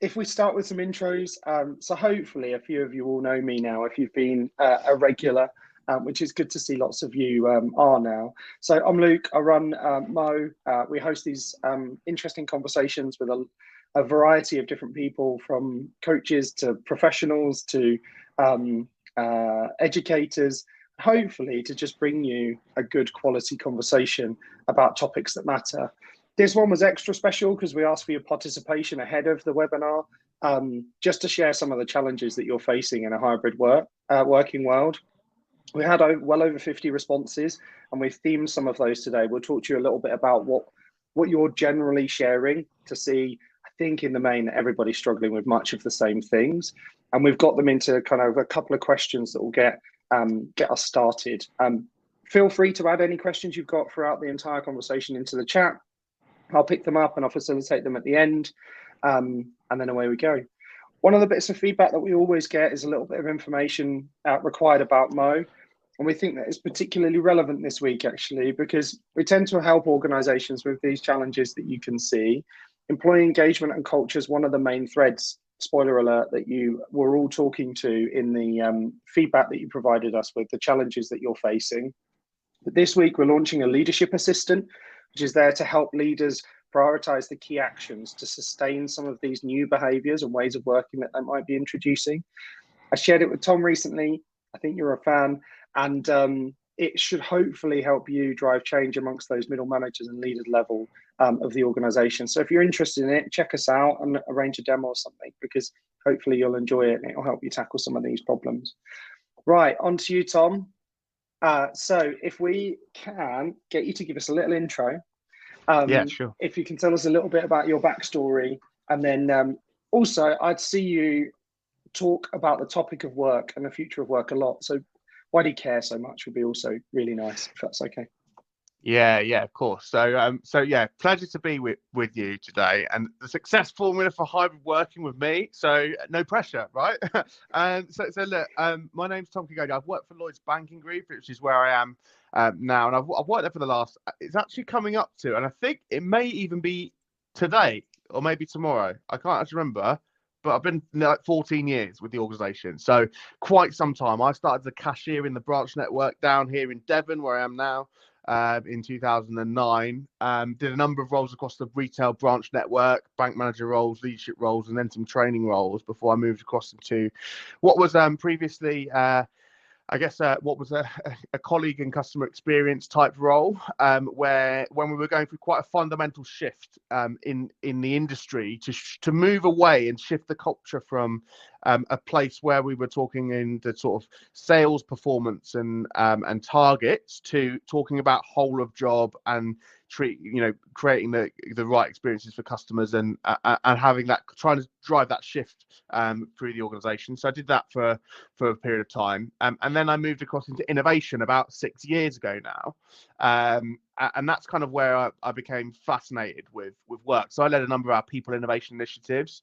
if we start with some intros, so hopefully a few of you all know me now if you've been a regular, which is good to see lots of you are now. So I'm Luke, I run Mo. We host these interesting conversations with a variety of different people, from coaches to professionals to educators, hopefully to just bring you a good quality conversation about topics that matter. This one was extra special because we asked for your participation ahead of the webinar, just to share some of the challenges that you're facing in a hybrid working world. We had well over 50 responses, and we've themed some of those today. We'll talk to you a little bit about what you're generally sharing to see. I think in the main, everybody's struggling with much of the same things, and we've got them into kind of a couple of questions that will get us started. Feel free to add any questions you've got throughout the entire conversation into the chat. I'll pick them up and I'll facilitate them at the end, and then away we go. One of the bits of feedback that we always get is a little bit of information required about Mo, and we think that it's particularly relevant this week, actually, because we tend to help organisations with these challenges that you can see. Employee engagement and culture is one of the main threads, spoiler alert, that you were all talking to in the feedback that you provided us with, the challenges that you're facing. But this week, we're launching a leadership assistant, which is there to help leaders prioritize the key actions to sustain some of these new behaviors and ways of working that they might be introducing. I shared it with Tom recently. I think you're a fan, and it should hopefully help you drive change amongst those middle managers and leaders level of the organization. So if you're interested in it, check us out and arrange a demo or something, because hopefully you'll enjoy it and it'll help you tackle some of these problems. Right, on to you, Tom. So if we can get you to give us a little intro. Yeah, sure. If you can tell us a little bit about your backstory, and then also I'd see you talk about the topic of work and the future of work a lot. So why do you care so much would be also really nice, if that's okay. Yeah, of course. So yeah, pleasure to be with you today, and the success formula for hybrid working with me. So no pressure, right? And so look, my name's Tom Kegode. I've worked for Lloyds Banking Group, which is where I am now, and I've worked there for the last. It's actually coming up to, and I think it may even be today or maybe tomorrow. I can't actually remember. But I've been like 14 years with the organisation, so quite some time. I started as a cashier in the branch network down here in Devon, where I am now, in 2009. Did a number of roles across the retail branch network, bank manager roles, leadership roles, and then some training roles before I moved across into what was previously what was a colleague and customer experience type role, where when we were going through quite a fundamental shift in the industry to move away and shift the culture from a place where we were talking in the sort of sales performance and targets to talking about whole of job and creating the right experiences for customers and having that, trying to drive that shift through the organization. So I did that for a period of time, and then I moved across into innovation about 6 years ago now, and that's kind of where I became fascinated with work. So I led a number of our people innovation initiatives.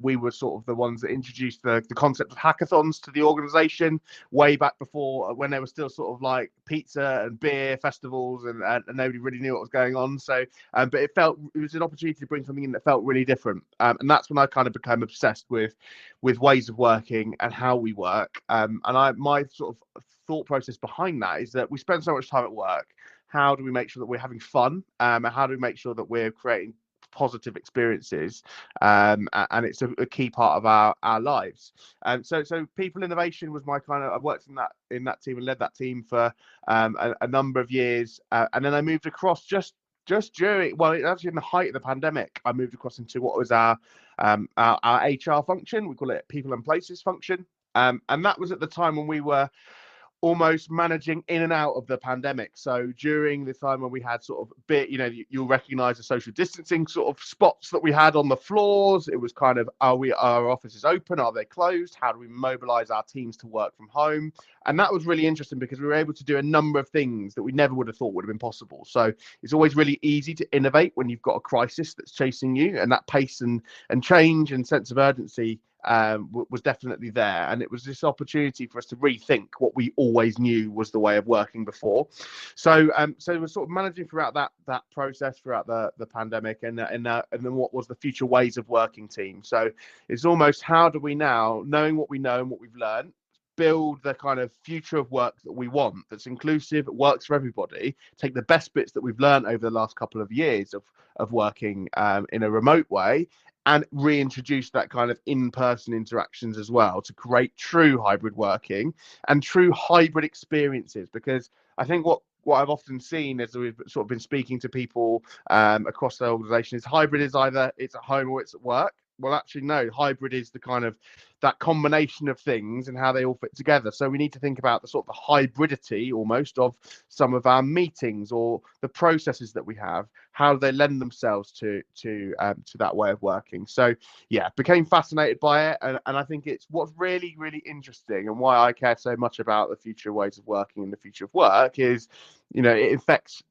We were sort of the ones that introduced the concept of hackathons to the organization way back before, when they were still sort of like pizza and beer festivals, and nobody really knew what was going on. So but it was an opportunity to bring something in that felt really different, and that's when I kind of became obsessed with ways of working and how we work. And my sort of thought process behind that is that we spend so much time at work. How do we make sure that we're having fun? And how do we make sure that we're creating positive experiences? And it's a key part of our lives. And so people innovation was my kind of. I worked in that team and led that team for a number of years, and then I moved across just during, well, actually in the height of the pandemic, I moved across into what was our HR function. We call it people and places function, and that was at the time when we were almost managing in and out of the pandemic. So during the time when we had sort of you'll recognize the social distancing sort of spots that we had on the floors. It was kind of, are our offices open? Are they closed? How do we mobilize our teams to work from home? And that was really interesting because we were able to do a number of things that we never would have thought would have been possible. So it's always really easy to innovate when you've got a crisis that's chasing you, and that pace and change and sense of urgency was definitely there, and it was this opportunity for us to rethink what we always knew was the way of working before. So we're sort of managing throughout that process throughout the pandemic, and then what was the future ways of working team. So it's almost, how do we now, knowing what we know and what we've learned, build the kind of future of work that we want, that's inclusive, it works for everybody, take the best bits that we've learned over the last couple of years of working in a remote way, and reintroduce that kind of in-person interactions as well, to create true hybrid working and true hybrid experiences. Because I think what I've often seen as we've sort of been speaking to people across the organization is hybrid is either it's at home or it's at work. Well, actually, no, hybrid is the kind of that combination of things and how they all fit together. So we need to think about the sort of the hybridity almost of some of our meetings or the processes that we have, how they lend themselves to that way of working. So yeah, became fascinated by it, and I think it's what's really, really interesting, and why I care so much about the future ways of working and the future of work is, it affects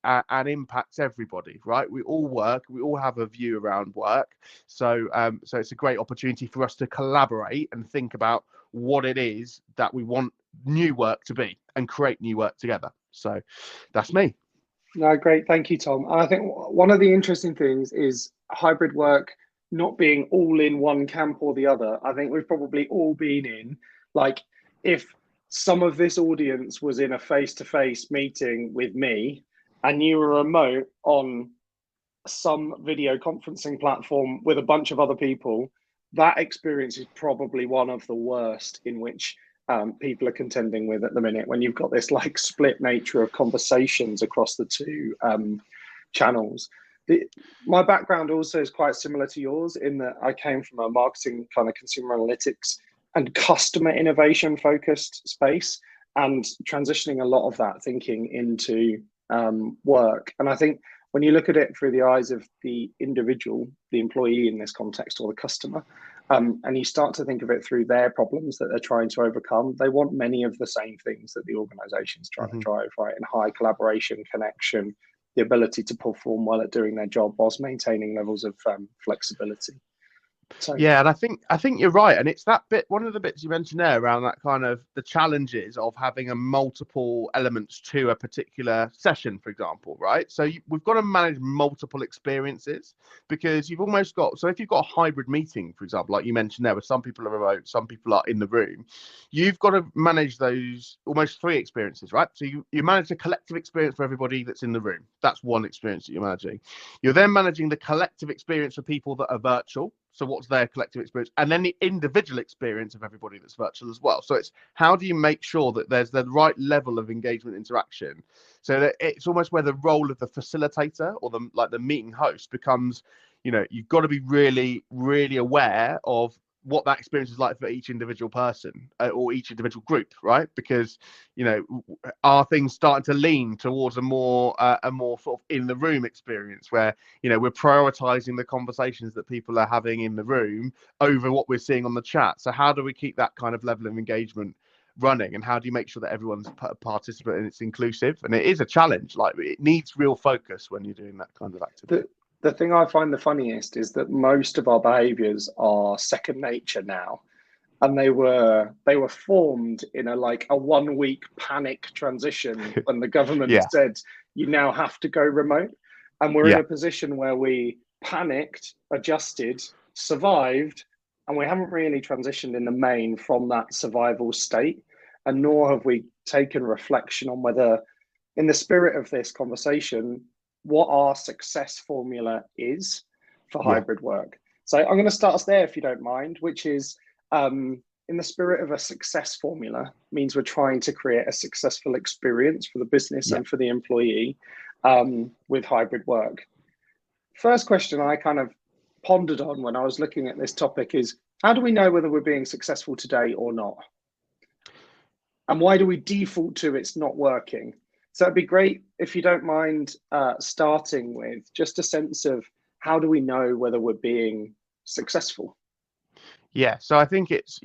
and impacts everybody, right? We all work, we all have a view around work. So it's a great opportunity for us to collaborate and think about what it is that we want new work to be, and create new work together. So that's me. No, great. Thank you, Tom. And I think one of the interesting things is hybrid work not being all in one camp or the other. I think we've probably all been in, like, if some of this audience was in a face-to-face meeting with me and you were remote on some video conferencing platform with a bunch of other people, that experience is probably one of the worst in which people are contending with at the minute, when you've got this like split nature of conversations across the two channels. My background also is quite similar to yours, in that I came from a marketing kind of consumer analytics and customer innovation focused space, and transitioning a lot of that thinking into work. And I think when you look at it through the eyes of the individual, the employee in this context, or the customer, and you start to think of it through their problems that they're trying to overcome, they want many of the same things that the organization's trying to drive, right? And high collaboration, connection, the ability to perform well at doing their job whilst maintaining levels of flexibility. So yeah, and I think you're right, and it's that bit, one of the bits you mentioned there around that kind of the challenges of having a multiple elements to a particular session, for example, right? So we've got to manage multiple experiences, because you've almost got, so if you've got a hybrid meeting, for example, like you mentioned there, where some people are remote, some people are in the room, you've got to manage those almost three experiences, right? So you manage the collective experience for everybody that's in the room. That's one experience that you're managing. You're then managing the collective experience for people that are virtual. So what's their collective experience? And then the individual experience of everybody that's virtual as well. So it's, how do you make sure that there's the right level of engagement interaction, so that it's almost where the role of the facilitator or the meeting host becomes, you've got to be really, really aware of what that experience is like for each individual person or each individual group, right? Because are things starting to lean towards a more sort of in the room experience, where we're prioritizing the conversations that people are having in the room over what we're seeing on the chat? So how do we keep that kind of level of engagement running, and how do you make sure that everyone's a participant and it's inclusive? And it is a challenge, like it needs real focus when you're doing that kind of activity. The thing I find the funniest is that most of our behaviors are second nature now, and they were formed in a 1 week panic transition when the government said you now have to go remote, and we're in a position where we panicked, adjusted, survived, and we haven't really transitioned in the main from that survival state, and nor have we taken reflection on whether, in the spirit of this conversation, what our success formula is for hybrid work. So I'm going to start us there, if you don't mind, which is, in the spirit of a success formula, means we're trying to create a successful experience for the business and for the employee with hybrid work. First question I kind of pondered on when I was looking at this topic is, how do we know whether we're being successful today or not? And why do we default to it's not working? So it'd be great if you don't mind starting with just a sense of, how do we know whether we're being successful? Yeah, so I think it's,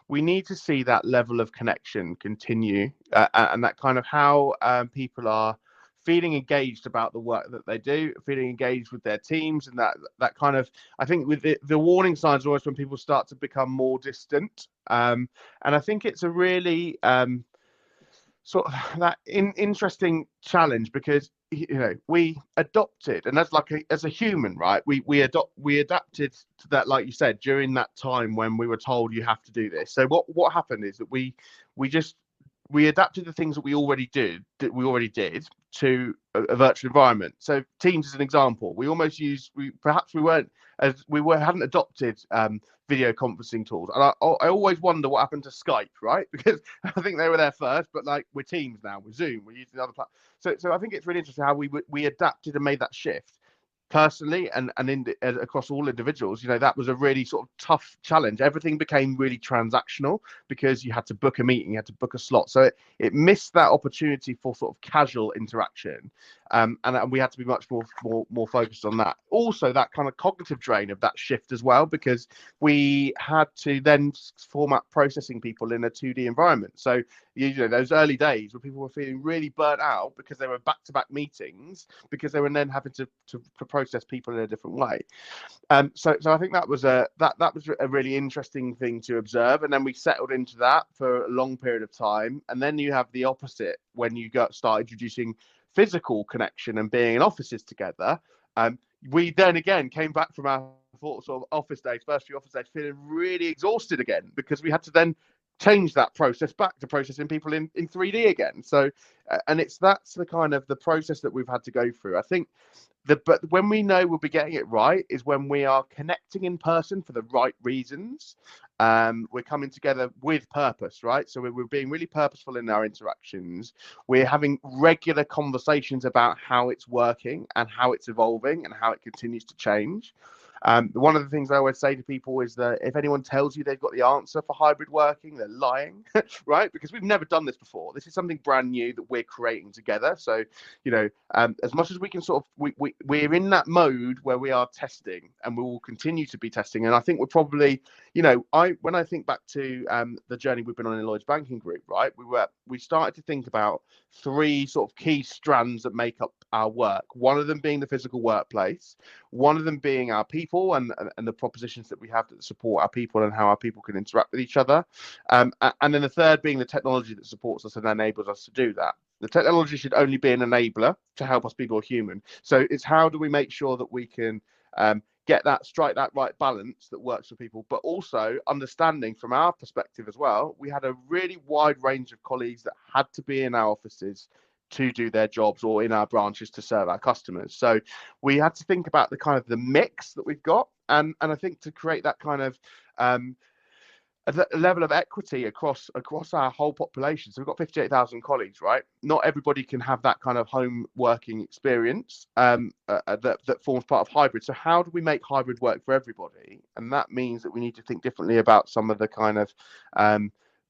we need to see that level of connection continue, and that kind of how people are feeling engaged about the work that they do, feeling engaged with their teams, and that kind of, I think with the warning signs are always when people start to become more distant. And I think it's a really sort of that interesting challenge, because we adopted, and that's like as a human, right, we adapted to that, like you said, during that time when we were told you have to do this. So what happened is that we adapted the things that we already did to a virtual environment. So Teams is an example. We almost perhaps we hadn't adopted video conferencing tools. And I always wonder what happened to Skype, right? Because I think they were there first, but like we're Teams now, we're Zoom, we're using other platforms. So I think it's really interesting how we adapted and made that shift. Personally, and across all individuals, that was a really sort of tough challenge. Everything became really transactional because you had to book a meeting, you had to book a slot. So it missed that opportunity for sort of casual interaction, and we had to be much more focused on that. Also, that kind of cognitive drain of that shift as well, because we had to then format processing people in a 2D environment. So those early days where people were feeling really burnt out because they were back-to-back meetings, because they were then having to process people in a different way. So I think that was a really interesting thing to observe, and then we settled into that for a long period of time. And then you have the opposite when you start introducing physical connection and being in offices together. We then again came back from our sort of first few office days, feeling really exhausted again, because we had to then change that process back to processing people in 3D again. So and that's the kind of the process that we've had to go through. I think but when we know we'll be getting it right is when we are connecting in person for the right reasons. We're coming together with purpose, right? So we're being really purposeful in our interactions. We're having regular conversations about how it's working and how it's evolving and how it continues to change. One of the things I always say to people is that if anyone tells you they've got the answer for hybrid working, they're lying, right? Because we've never done this before. This is something brand new that we're creating together. So, as much as we can sort of, we're in that mode where we are testing, and we will continue to be testing. And I think we're probably, when I think back to the journey we've been on in Lloyds Banking Group, right? We started to think about 3 sort of key strands that make up our work. One of them being the physical workplace, one of them being our people and the propositions that we have that support our people and how our people can interact with each other. And then the third being the technology that supports us and enables us to do that. The technology should only be an enabler to help us be more human. So it's how do we make sure that we can strike that right balance that works for people, but also understanding from our perspective as well, we had a really wide range of colleagues that had to be in our offices to do their jobs or in our branches to serve our customers. So we had to think about the kind of the mix that we've got, and I think to create that kind of a level of equity across our whole population. So we've got 58,000 colleagues, right? Not everybody can have that kind of home working experience that forms part of hybrid. So how do we make hybrid work for everybody? And that means that we need to think differently about some of the kind of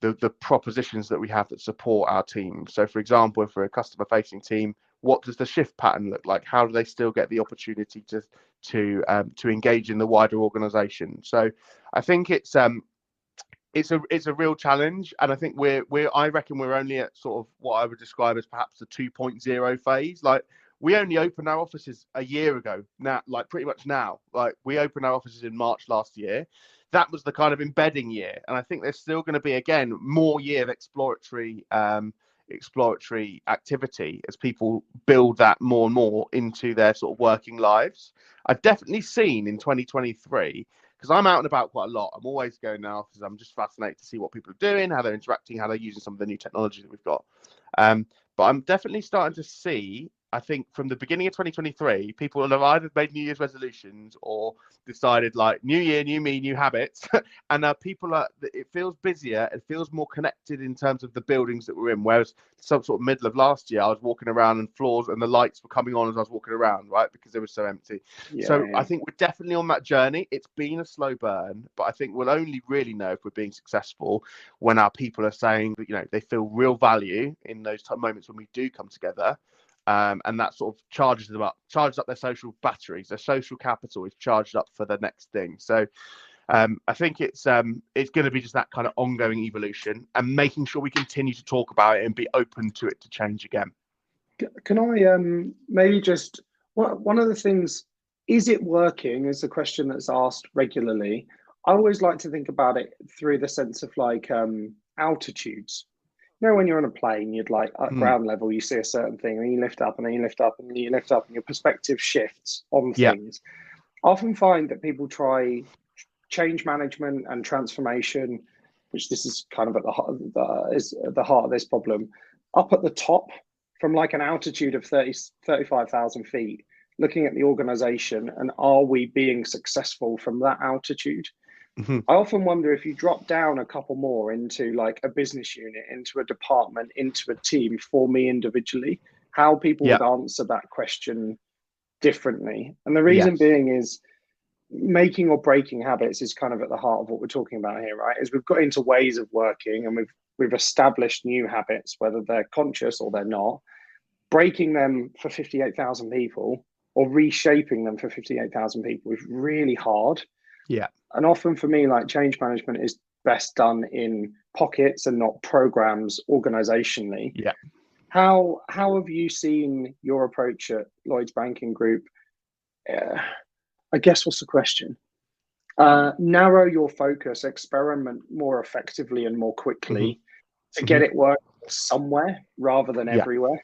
the propositions that we have that support our team. So for example, if we're a customer facing team, what does the shift pattern look like? How do they still get the opportunity to engage in the wider organization? So I think it's a real challenge, and I think I reckon we're only at sort of what I would describe as perhaps the 2.0 phase. Like we only opened our offices a year ago now, like pretty much now. Like we opened our offices in March last year. That was the kind of embedding year, and I think there's still going to be again more year of exploratory activity as people build that more and more into their sort of working lives. I've definitely seen in 2023, because I'm out and about quite a lot. I'm always going now because I'm just fascinated to see what people are doing, how they're interacting, how they're using some of the new technology that we've got. But I'm definitely starting to see, I think from the beginning of 2023, people have either made New Year's resolutions or decided like new year, new me, new habits. And it feels busier. It feels more connected in terms of the buildings that we're in. Whereas some sort of middle of last year, I was walking around and floors and the lights were coming on as I was walking around, right? Because they were so empty. Yeah. I think we're definitely on that journey. It's been a slow burn, but I think we'll only really know if we're being successful when our people are saying that, they feel real value in those moments when we do come together. And that sort of charges up their social batteries. Their social capital is charged up for the next thing. So I think it's going to be just that kind of ongoing evolution and making sure we continue to talk about it and be open to it to change again. Can I maybe just one of the things, is it working is the question that's asked regularly. I always like to think about it through the sense of like altitudes. You know, when you're on a plane, you'd like at Mm, ground level, you see a certain thing, and you lift up, and then you lift up, and then you lift up, and your perspective shifts on yeah. things. I often find that people try change management and transformation, which this is kind of at the heart of this problem, up at the top from like an altitude of 35,000 feet, looking at the organization and are we being successful from that altitude? Mhm. I often wonder if you drop down a couple more into like a business unit, into a department, into a team for me individually, how people Yeah. would answer that question differently. And the reason Yes. being is making or breaking habits is kind of at the heart of what we're talking about here, right? Is we've got into ways of working and we've established new habits, whether they're conscious or they're not. Breaking them for 58,000 people or reshaping them for 58,000 people is really hard. Yeah. And often for me, like change management is best done in pockets and not programs organizationally. Yeah. How have you seen your approach at Lloyds Banking Group? Uh, I guess what's the question? Narrow your focus, experiment more effectively and more Hmm. quickly to Hmm. get it working somewhere rather than Yeah. everywhere.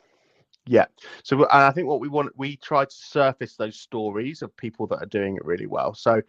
Yeah. So I think what we try to surface those stories of people that are doing it really well. So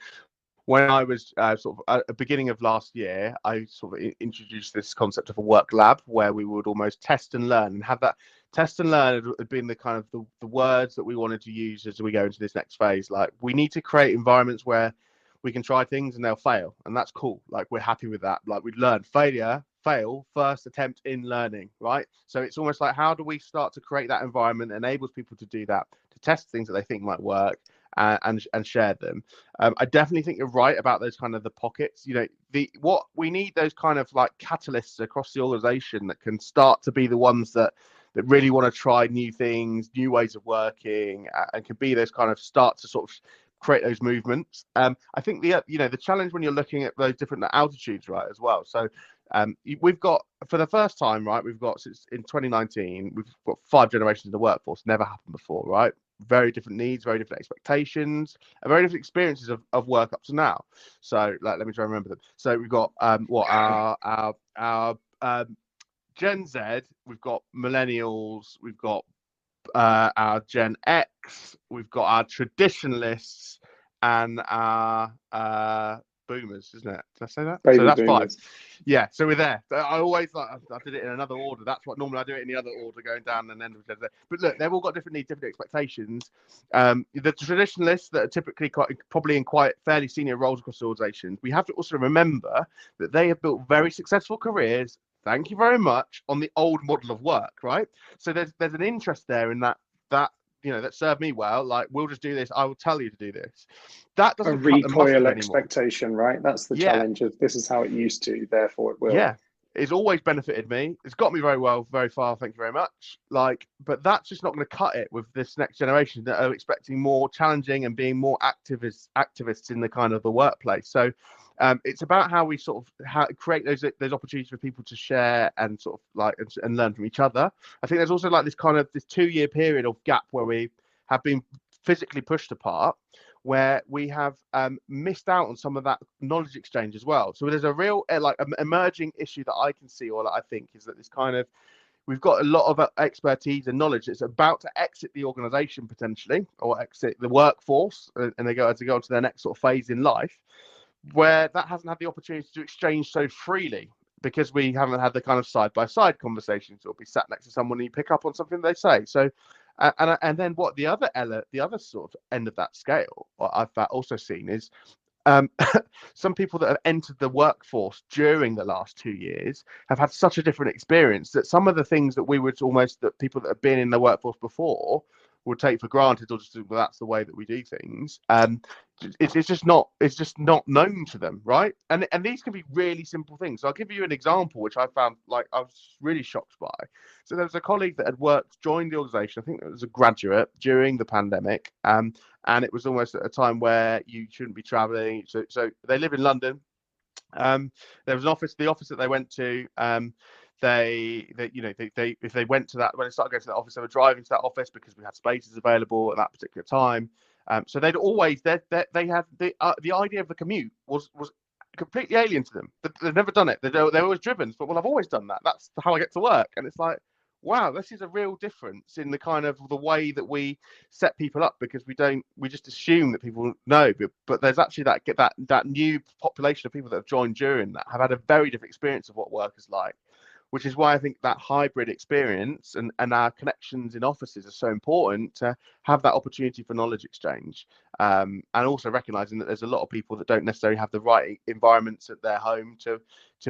when I was sort of at the beginning of last year, I sort of introduced this concept of a work lab where we would almost test and learn and have that test and learn had been the kind of the words that we wanted to use as we go into this next phase. Like we need to create environments where we can try things and they'll fail. And that's cool. Like we're happy with that. Like we learn fail, first attempt in learning, right? So it's almost like how do we start to create that environment that enables people to do that, to test things that they think might work and share them. I definitely think you're right about those kind of the pockets. You know, the what we need those kind of like catalysts across the organization that can start to be the ones that really want to try new things, new ways of working, and can be those kind of start to sort of create those movements. I think the challenge when you're looking at those different altitudes, right, as well. So we've got for the first time, right, we've got since in 2019, we've got 5 generations in the workforce. Never happened before, right? Very different needs, very different expectations, and very different experiences of work up to now. So let me try and remember them. So we've got our Gen Z, we've got millennials, we've got our Gen X, we've got our traditionalists, and our boomers, isn't it? Did I say that? So Baby that's 5. boomers. Yeah, so we're there. I always like I did it in another order. That's what normally I do it in the other order, going down and then. But look, they've all got different needs, different expectations. The traditionalists that are typically probably in quite fairly senior roles across organisations, we have to also remember that they have built very successful careers. Thank you very much on the old model of work, right? So there's an interest there in that that served me well. Like we'll just do this. I will tell you to do this. That A doesn't cut the recoil mustard anymore. expectation, right? That's the Yeah, challenge of this is how it used to, therefore it will. yeah. It's always benefited me. It's got me very well, very far. Thank you very much. Like, but that's just not going to cut it with this next generation that are expecting more challenging and being more activists in the kind of the workplace. So, it's about how we sort of create those opportunities for people to share and sort of like and learn from each other. I think there's also like this kind of this 2-year period of gap where we have been physically pushed apart, where we have missed out on some of that knowledge exchange as well. So there's a real emerging issue that I can see, or that I think is that this kind of we've got a lot of expertise and knowledge that's about to exit the organization potentially, or exit the workforce, and they go to go on to their next sort of phase in life, where that hasn't had the opportunity to exchange so freely because we haven't had the kind of side-by-side conversations or be sat next to someone and you pick up on something they say. So and then what the other sort of end of that scale, what I've also seen is um, some people that have entered the workforce during the last 2 years have had such a different experience that some of the things that we would almost that people that have been in the workforce before would take for granted, or just well, that's the way that we do things. It's just not known to them, right? And these can be really simple things. So I'll give you an example, which I found like I was really shocked by. So there was a colleague that had joined the organisation. I think it was a graduate during the pandemic, and it was almost at a time where you shouldn't be traveling. So they live in London. There was the office that they went to. if they went to that, when they started going to that office, they were driving to that office because we had spaces available at that particular time. So they'd always they had the idea of the commute was completely alien to them. They've never done it. They're always driven. But well, I've always done that. That's how I get to work. And it's like, wow, this is a real difference in the kind of the way that we set people up, because we just assume that people know, but there's actually that new population of people that have joined during that have had a very different experience of what work is like, which is why I think that hybrid experience and our connections in offices are so important, to have that opportunity for knowledge exchange, and also recognizing that there's a lot of people that don't necessarily have the right environments at their home to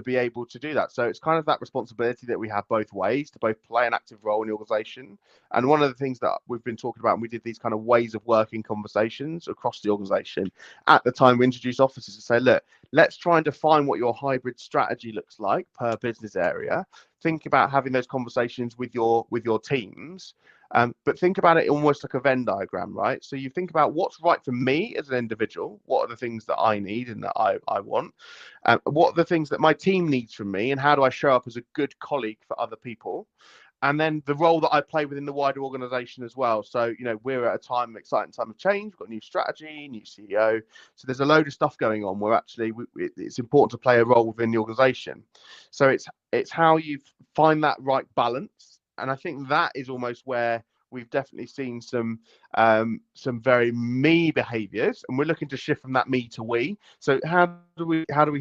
be able to do that. So it's kind of that responsibility that we have both ways, to both play an active role in the organization. And one of the things that we've been talking about, and we did these kind of ways of working conversations across the organization at the time we introduced offices, to say, look, let's try and define what your hybrid strategy looks like per business area. Think about having those conversations with your teams, but think about it almost like a Venn diagram, right? So you think about what's right for me as an individual, what are the things that I need and that I want, what are the things that my team needs from me, and how do I show up as a good colleague for other people? And then the role that I play within the wider organization as well. So, we're at a exciting time of change. We've got a new strategy, new CEO. So there's a load of stuff going on where actually it's important to play a role within the organization. So it's how you find that right balance. And I think that is almost where we've definitely seen some very me behaviors, and we're looking to shift from that me to we. So how do we help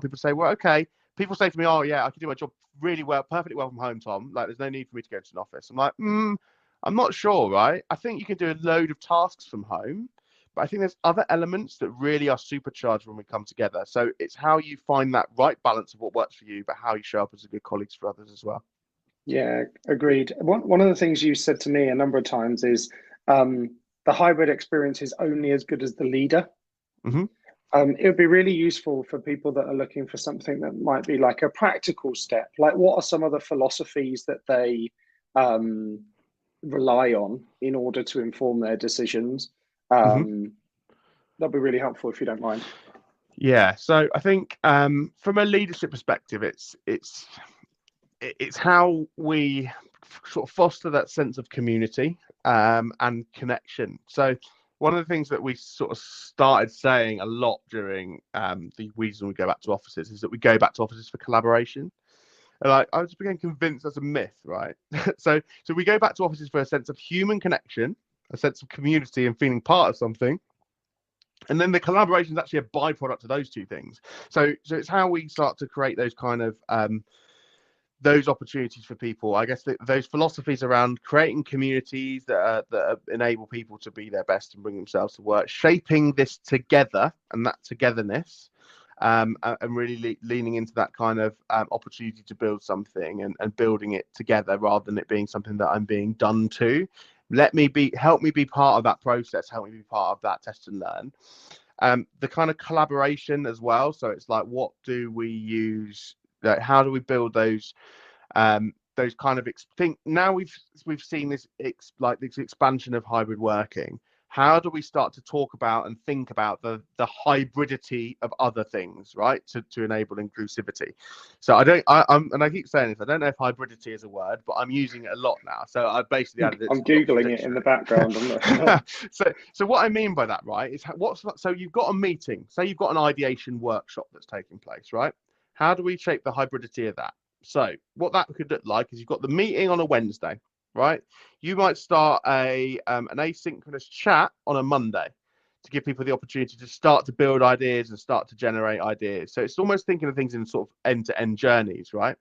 people say, well, okay, people say to me, oh yeah, I can do my job really well, perfectly well from home, Tom. Like, there's no need for me to go to an office. I'm like, I'm not sure, right? I think you can do a load of tasks from home, but I think there's other elements that really are supercharged when we come together. So it's how you find that right balance of what works for you, but how you show up as a good colleagues for others as well. Yeah, agreed. One of the things you said to me a number of times is the hybrid experience is only as good as the leader. Mm-hmm. It would be really useful for people that are looking for something that might be like a practical step. Like, what are some of the philosophies that they rely on in order to inform their decisions? That'd be really helpful if you don't mind. Yeah. So I think from a leadership perspective, it's how we sort of foster that sense of community and connection. So one of the things that we sort of started saying a lot during the reason we go back to offices is that we go back to offices for collaboration. And I just became convinced that's a myth, right? so we go back to offices for a sense of human connection, a sense of community and feeling part of something. And then the collaboration is actually a byproduct of those two things. So it's how we start to create those kind of those opportunities for people. I guess those philosophies around creating communities that enable people to be their best and bring themselves to work, shaping this together and that togetherness, and really leaning into that kind of opportunity to build something and building it together rather than it being something that I'm being done to. Help me be part of that process. Help me be part of that test and learn. The kind of collaboration as well. So it's like, what do we use? Like, how do we build those kind of think? Now we've seen this this expansion of hybrid working. How do we start to talk about and think about the hybridity of other things, right, to enable inclusivity? So I keep saying this, I don't know if hybridity is a word, but I'm using it a lot now. So I basically added it. I'm Googling it in the background. So what I mean by that, right, is so you've got a meeting, say you've got an ideation workshop that's taking place, right? How do we shape the hybridity of that? So what that could look like is you've got the meeting on a Wednesday, right? You might start an asynchronous chat on a Monday to give people the opportunity to start to build ideas and start to generate ideas. So it's almost thinking of things in sort of end-to-end journeys, right?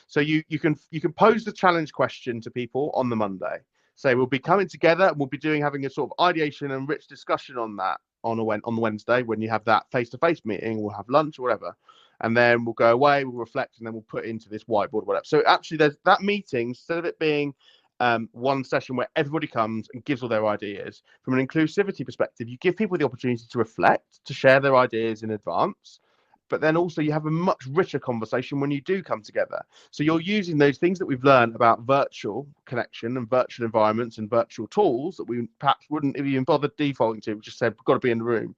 So you can pose the challenge question to people on the Monday. Say, we'll be coming together and we'll be having a sort of ideation and rich discussion on that on the Wednesday when you have that face-to-face meeting. We'll have lunch or whatever. And then we'll go away, we'll reflect, and then we'll put it into this whiteboard or whatever. So actually, there's that meeting, instead of it being one session where everybody comes and gives all their ideas, from an inclusivity perspective, you give people the opportunity to reflect, to share their ideas in advance, but then also you have a much richer conversation when you do come together. So you're using those things that we've learned about virtual connection and virtual environments and virtual tools that we perhaps wouldn't have even bothered defaulting to. We just said, we've got to be in the room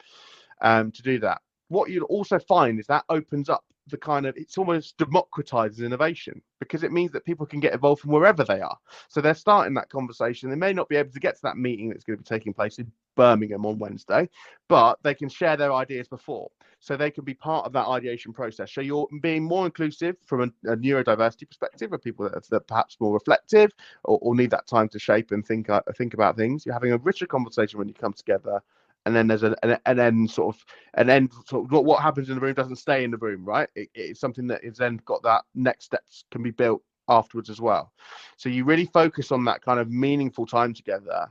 to do that. What you'll also find is that opens up the kind of, it's almost democratizes innovation, because it means that people can get involved from wherever they are. So they're starting that conversation. They may not be able to get to that meeting that's going to be taking place in Birmingham on Wednesday, but they can share their ideas before. So they can be part of that ideation process. So you're being more inclusive from a neurodiversity perspective, of people that are perhaps more reflective, or need that time to shape and think about things. You're having a richer conversation when you come together. And then there's an end sort of what happens in the room doesn't stay in the room, right? It's something that is then got that next steps can be built afterwards as well. So you really focus on that kind of meaningful time together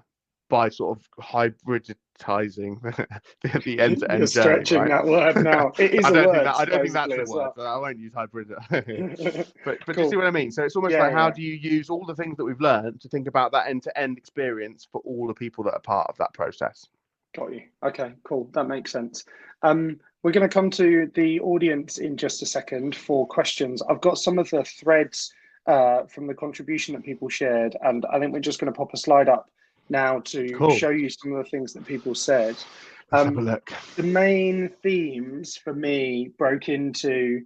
by sort of hybridizing the end-to-end You're journey, stretching right? that word now. It is a word. I don't think that's basically, a as word. well. So I won't use hybrid. But Cool. do you see what I mean? So it's almost Yeah, like, how yeah. do you use all the things that we've learned to think about that end-to-end experience for all the people that are part of that process? Got you. Okay, cool. That makes sense. We're going to come to the audience in just a second for questions. I've got some of the threads from the contribution that people shared, and I think we're just going to pop a slide up now to Cool. show you some of the things that people said. Let's have a look. The main themes for me broke into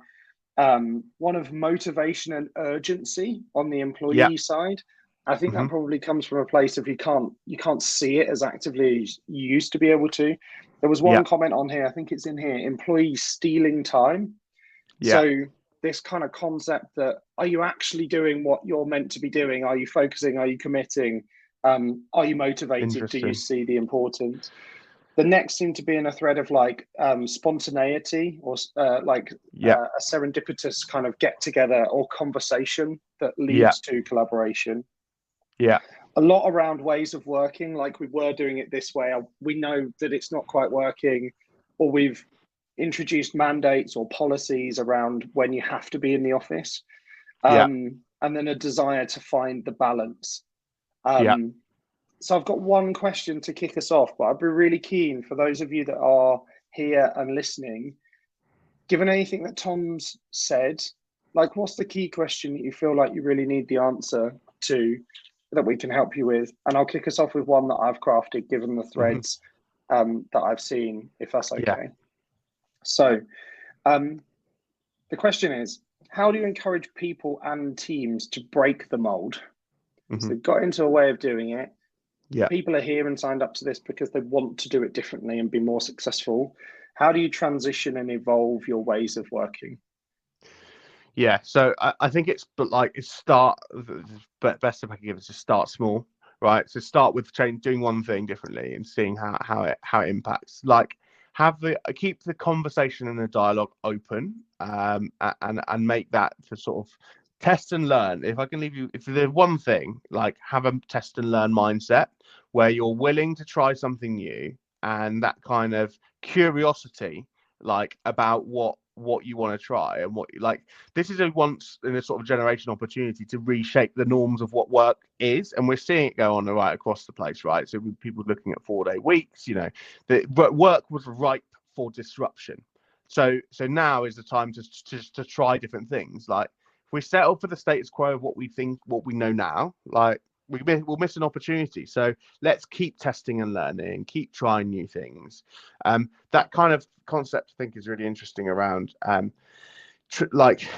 one of motivation and urgency on the employee side. I think that probably comes from a place of you can't see it as actively as you used to be able to. There was one comment on here, I think it's in here, employees stealing time. So this kind of concept that, are you actually doing what you're meant to be doing? Are you focusing? Are you committing? Are you motivated? Do you see the importance? The next seemed to be in a thread of like spontaneity, or a serendipitous kind of get together or conversation that leads to collaboration. A lot around ways of working, like we were doing it this way, we know that it's not quite working, or we've introduced mandates or policies around when you have to be in the office. And then a desire to find the balance. So I've got one question to kick us off, but I'd be really keen for those of you that are here and listening, given anything that Tom's said, like, what's the key question that you feel like you really need the answer to, that we can help you with? And I'll kick us off with one that I've crafted, given the threads that I've seen, if that's okay. So the question is, how do you encourage people and teams to break the mold? So they've got into a way of doing it. People are here and signed up to this because they want to do it differently and be more successful. How do you transition and evolve your ways of working? So I think it's, but like, it's best if I can give is to start small, right? So start with doing one thing differently and seeing how it impacts. Like, keep the conversation and the dialogue open, and make that to sort of test and learn. If I can leave you, if there's one thing, like, have a test and learn mindset where you're willing to try something new, and that kind of curiosity, like, about what you want to try, and what, like, this is a once in a sort of generation opportunity to reshape the norms of what work is, and we're seeing it go on right across the place, right? So people looking at 4-day weeks, but work was ripe for disruption. So now is the time to try different things. Like, if we settle for the status quo of what we know now, like, we'll miss an opportunity. So let's keep testing and learning, keep trying new things. That kind of concept, I think, is really interesting around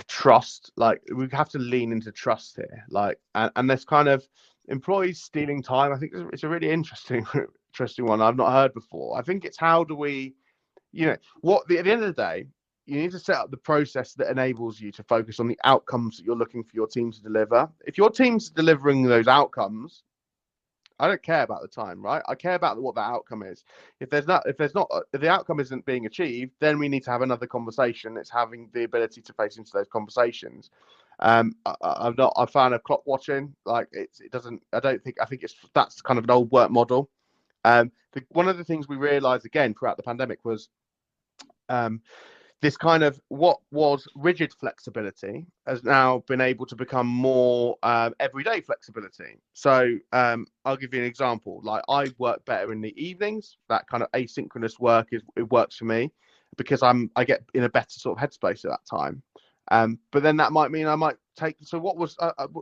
trust. Like, we have to lean into trust here. Like, and this kind of employees stealing time, I think it's a really interesting one I've not heard before. I think it's, how do we, at the end of the day, you need to set up the process that enables you to focus on the outcomes that you're looking for your team to deliver. If your team's delivering those outcomes, I don't care about the time, right? I care about what the outcome is. If the outcome isn't being achieved, then we need to have another conversation. It's having the ability to face into those conversations. I found a clock watching, like, it doesn't. I think that's kind of an old work model. One of the things we realized again throughout the pandemic was, this kind of, what was rigid flexibility has now been able to become more everyday flexibility. So I'll give you an example. Like, I work better in the evenings. That kind of asynchronous work it works for me, because I get in a better sort of headspace at that time. But then that might mean I might take. So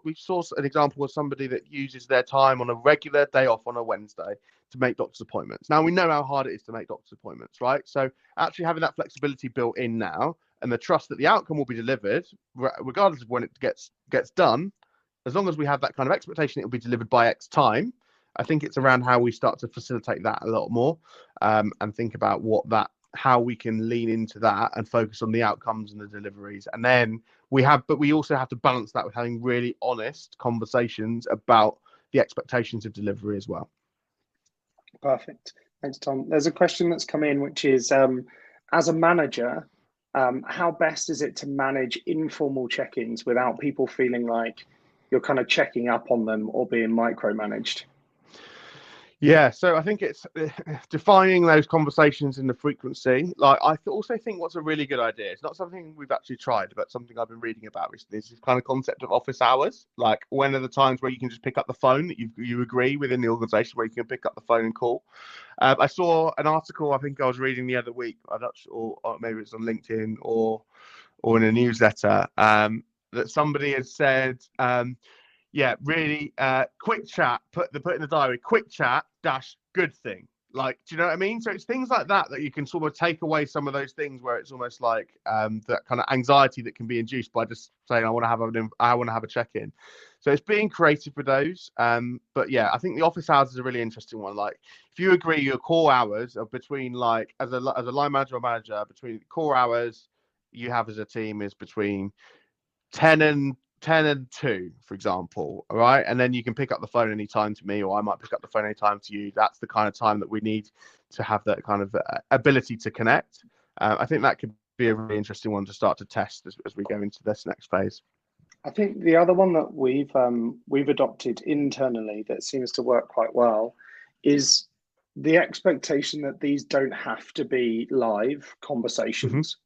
we saw an example of somebody that uses their time on a regular day off on a Wednesday to make doctor's appointments. Now, we know how hard it is to make doctor's appointments, right? So actually having that flexibility built in now and the trust that the outcome will be delivered, regardless of when it gets done, as long as we have that kind of expectation it will be delivered by X time. I think it's around how we start to facilitate that a lot more, and think about how we can lean into that and focus on the outcomes and the deliveries. And then we also have to balance that with having really honest conversations about the expectations of delivery as well. Perfect. Thanks, Tom. There's a question that's come in, which is, as a manager, how best is it to manage informal check-ins without people feeling like you're kind of checking up on them or being micromanaged? Yeah, so I think it's defining those conversations in the frequency. Like, I also think what's a really good idea, it's not something we've actually tried, but something I've been reading about recently, is this kind of concept of office hours. Like, when are the times where you can just pick up the phone that you agree within the organization, where you can pick up the phone and call. I saw an article, I think I was reading the other week, I'm not sure, or maybe it's on LinkedIn or in a newsletter, that somebody had said, yeah, really quick chat, put in the diary, quick chat dash good thing. Like, do you know what I mean? So it's things like that you can sort of take away some of those things where it's almost like that kind of anxiety that can be induced by just saying, I want to have a check-in. So it's being creative with those. But yeah, I think the office hours is a really interesting one. Like, if you agree your core hours are between, like, as a line manager or manager, between core hours you have as a team is between 10 and 2, for example, all right, and then you can pick up the phone anytime to me, or I might pick up the phone anytime to you. That's the kind of time that we need to have that kind of ability to connect. I think that could be a really interesting one to start to test as we go into this next phase. I think the other one that we've adopted internally that seems to work quite well is the expectation that these don't have to be live conversations.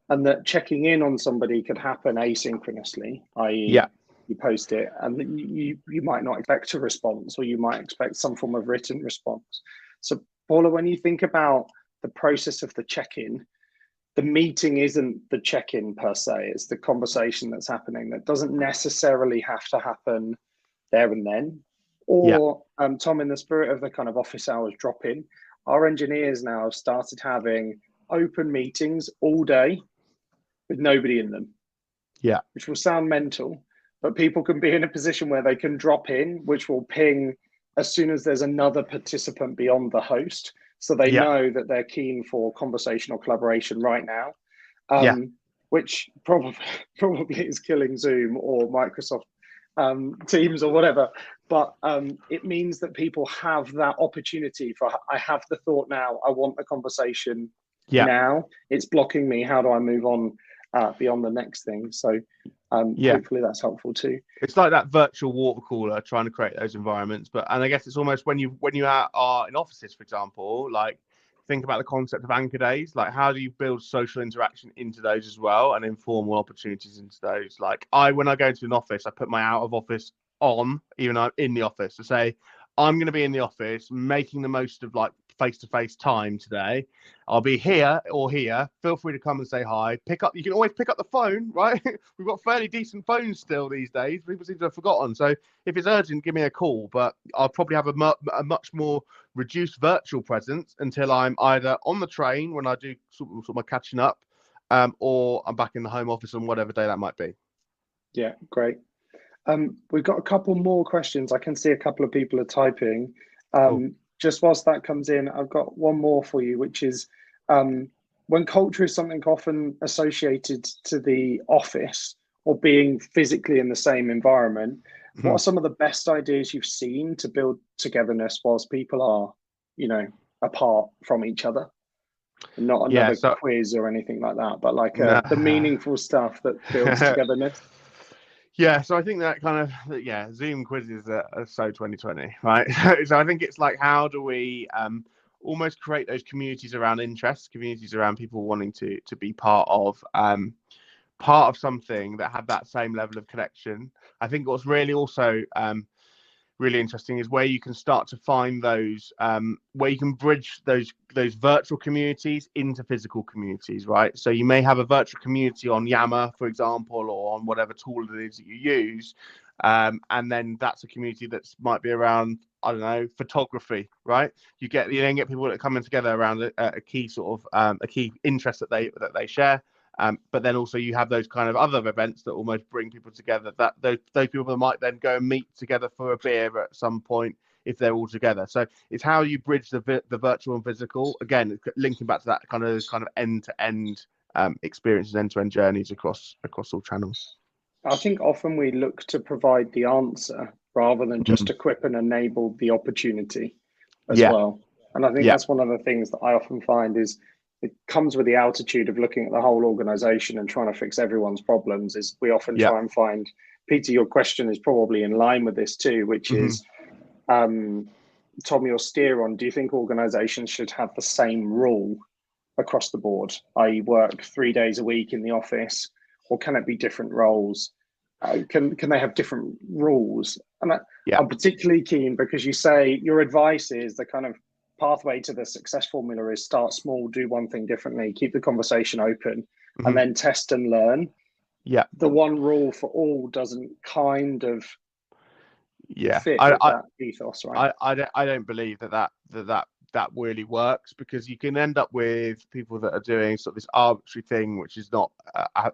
And that checking in on somebody could happen asynchronously, i.e., you post it, and you might not expect a response, or you might expect some form of written response. So, Paula, when you think about the process of the check-in, the meeting isn't the check-in per se; it's the conversation that's happening. That doesn't necessarily have to happen there and then. Or, Tom, in the spirit of the kind of office hours drop-in, our engineers now have started having open meetings all day with nobody in them, which will sound mental, but people can be in a position where they can drop in, which will ping as soon as there's another participant beyond the host, so they know that they're keen for conversational collaboration right now, which probably is killing Zoom or Microsoft Teams or whatever, but it means that people have that opportunity for, I have the thought now, I want a conversation now, it's blocking me, how do I move on beyond the next thing? So hopefully that's helpful too. It's like that virtual water cooler, trying to create those environments. And I guess it's almost when you are in offices, for example, like, think about the concept of anchor days. Like, how do you build social interaction into those as well, and informal opportunities into those? Like, when I go into an office, I put my out of office on, even though I'm in the office, to say, I'm going to be in the office, making the most of, like, face-to-face time today. I'll be here or here. Feel free to come and say hi. You can always pick up the phone, right? We've got fairly decent phones still these days. People seem to have forgotten. So if it's urgent, give me a call. But I'll probably have a much more reduced virtual presence until I'm either on the train when I do sort of my catching up, or I'm back in the home office on whatever day that might be. Yeah, great. We've got a couple more questions. I can see a couple of people are typing. Just whilst that comes in, I've got one more for you, which is when culture is something often associated to the office or being physically in the same environment, what are some of the best ideas you've seen to build togetherness whilst people are, apart from each other? And not another quiz or anything like that, but like the meaningful stuff that builds togetherness. Yeah, so I think that kind of, Zoom quizzes are so 2020, right? So I think it's like, how do we almost create those communities around interests, communities around people wanting to be part of something that have that same level of connection. I think what's really also really interesting is where you can start to find those, where you can bridge those virtual communities into physical communities, right? So you may have a virtual community on Yammer, for example, or on whatever tool it is that you use, and then that's a community that might be around, I don't know, photography, right? You then get people that are coming together around a key sort of a key interest that they share, But then also you have those kind of other events that almost bring people together, that those people that might then go and meet together for a beer at some point if they're all together. So it's how you bridge the virtual and physical, again linking back to that kind of end to end experiences, end to end journeys across all channels. I think often we look to provide the answer rather than just equip and enable the opportunity as well. And I think that's one of the things that I often find is it comes with the altitude of looking at the whole organization and trying to fix everyone's problems. Is we often try and find, Peter, your question is probably in line with this too, which is, Tom, your steer on, do you think organizations should have the same rule across the board, i.e. work 3 days a week in the office, or can it be different roles? Can they have different rules? And I'm particularly keen because you say your advice is the kind of pathway to the success formula is start small, do one thing differently, keep the conversation open, and then test and learn. The one rule for all doesn't kind of fit with that ethos, right? I don't believe that really works, because you can end up with people that are doing sort of this arbitrary thing, which is not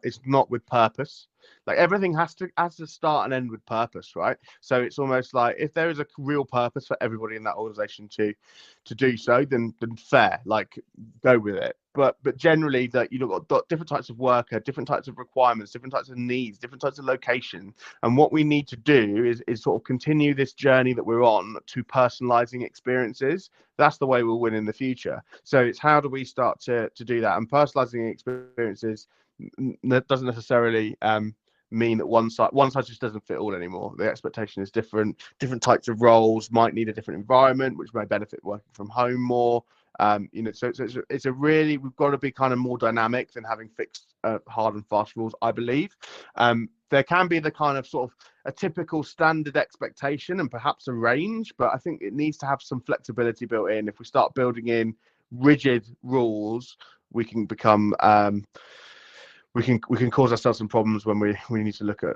it's not with purpose. Like everything has to start and end with purpose, right? So it's almost like if there is a real purpose for everybody in that organization to do so, then fair, like go with it. But generally that you've got different types of worker, different types of requirements, different types of needs, different types of location. And what we need to do is sort of continue this journey that we're on to personalizing experiences. That's the way we'll win in the future. So it's how do we start to do that? And personalizing experiences, that doesn't necessarily mean that one size just doesn't fit all anymore. The expectation is different types of roles might need a different environment, which may benefit working from home more. So it's a really, we've got to be kind of more dynamic than having fixed hard and fast rules, I believe. There can be the kind of sort of a typical standard expectation and perhaps a range, but I think it needs to have some flexibility built in. If we start building in rigid rules, we can become we can cause ourselves some problems when we need to look at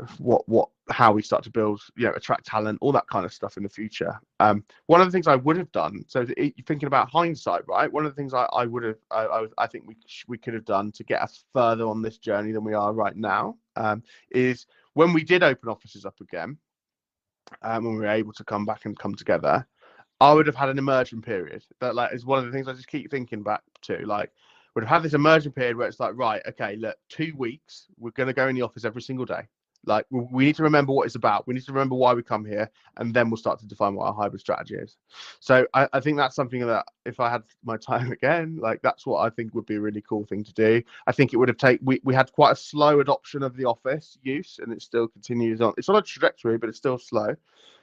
how we start to build, attract talent, all that kind of stuff in the future. One of the things I would have done, so thinking about hindsight, right? One of the things I would have, I think we could have done to get us further on this journey than we are right now, is when we did open offices up again, when we were able to come back and come together, I would have had an immersion period. That is one of the things I just keep thinking back to, would have had this immersion period where it's like, right, okay, look, 2 weeks, we're going to go in the office every single day. Like, we need to remember what it's about. We need to remember why we come here, and then we'll start to define what our hybrid strategy is. So I think that's something that if I had my time again, that's what I think would be a really cool thing to do. I think it would have we had quite a slow adoption of the office use, and it still continues on. It's on a trajectory, but it's still slow.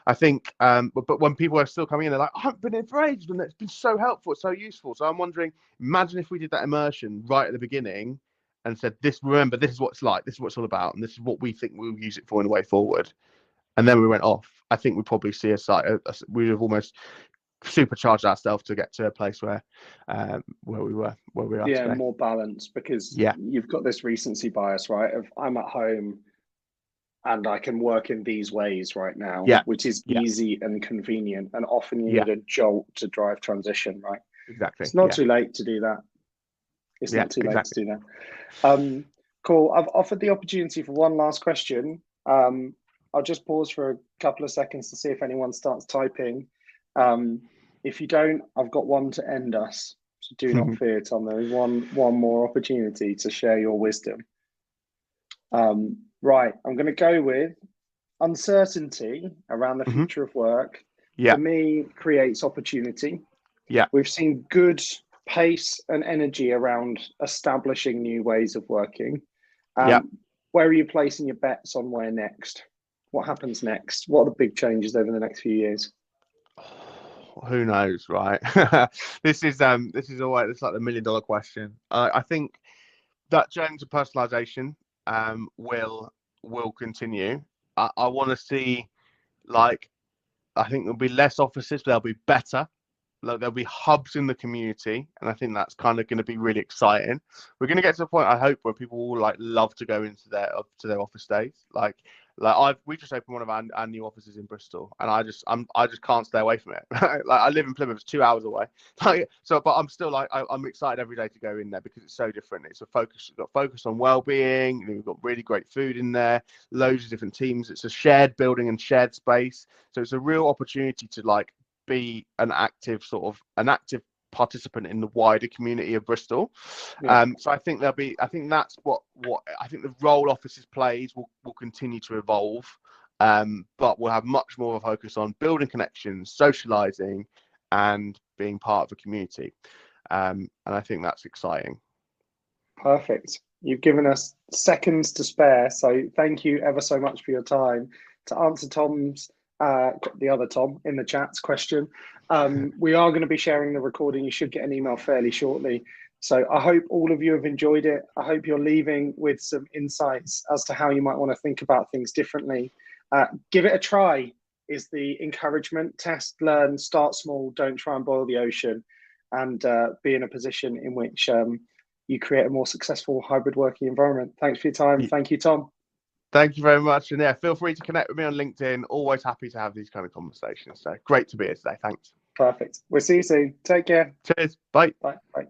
I think, but when people are still coming in, they're like, I haven't been in for ages, and it's been so helpful, it's so useful. So I'm wondering, imagine if we did that immersion right at the beginning and said, remember, this is what it's like, this is what it's all about, and this is what we think we'll use it for in the way forward. And then we went off. I think we'd probably see we'd have almost supercharged ourselves to get to a place where we are today. More balance, because you've got this recency bias, right? Of I'm at home and I can work in these ways right now, which is easy and convenient, and often you need a jolt to drive transition, right? Exactly. It's not too late to do that. It's not too late to do that. Cool. I've offered the opportunity for one last question. I'll just pause for a couple of seconds to see if anyone starts typing. If you don't, I've got one to end us. So do not fear, Tom. There is one more opportunity to share your wisdom. Right, I'm going to go with uncertainty around the future of work. For me, creates opportunity. We've seen good pace and energy around establishing new ways of working. Where are you placing your bets on where next? What happens next? What are the big changes over the next few years? Who knows, right? This is always, it's like the $1 million question. I think that journey to personalization will continue. I want to see, I think there'll be less offices, but they'll be better. There'll be hubs in the community, and I think that's kind of going to be really exciting. We're going to get to a point, I hope, where people will love to go into their office days. Like we just opened one of our new offices in Bristol, and I just can't stay away from it. Like I live in Plymouth, it's 2 hours away. So, but I'm still like I'm excited every day to go in there because it's so different. It's got focus on well-being. We've got really great food in there, loads of different teams. It's a shared building and shared space, so it's a real opportunity to like be an active participant in the wider community of Bristol. So I think that's what I think the role offices plays will continue to evolve, but we'll have much more of a focus on building connections, socializing, and being part of a community. And I think that's exciting. Perfect. You've given us seconds to spare, so thank you ever so much for your time. To answer Tom's, the other Tom in the chat's question, we are going to be sharing the recording. You should get an email fairly shortly. So I hope all of you have enjoyed it. I hope you're leaving with some insights as to how you might want to think about things differently. Give it a try is the encouragement. Test, learn, start small, don't try and boil the ocean, and be in a position in which you create a more successful hybrid working environment. Thanks for your time. Thank you, Tom. Thank you very much. And yeah, feel free to connect with me on LinkedIn. Always happy to have these kind of conversations. So great to be here today. Thanks. Perfect. We'll see you soon. Take care. Cheers. Bye. Bye. Bye.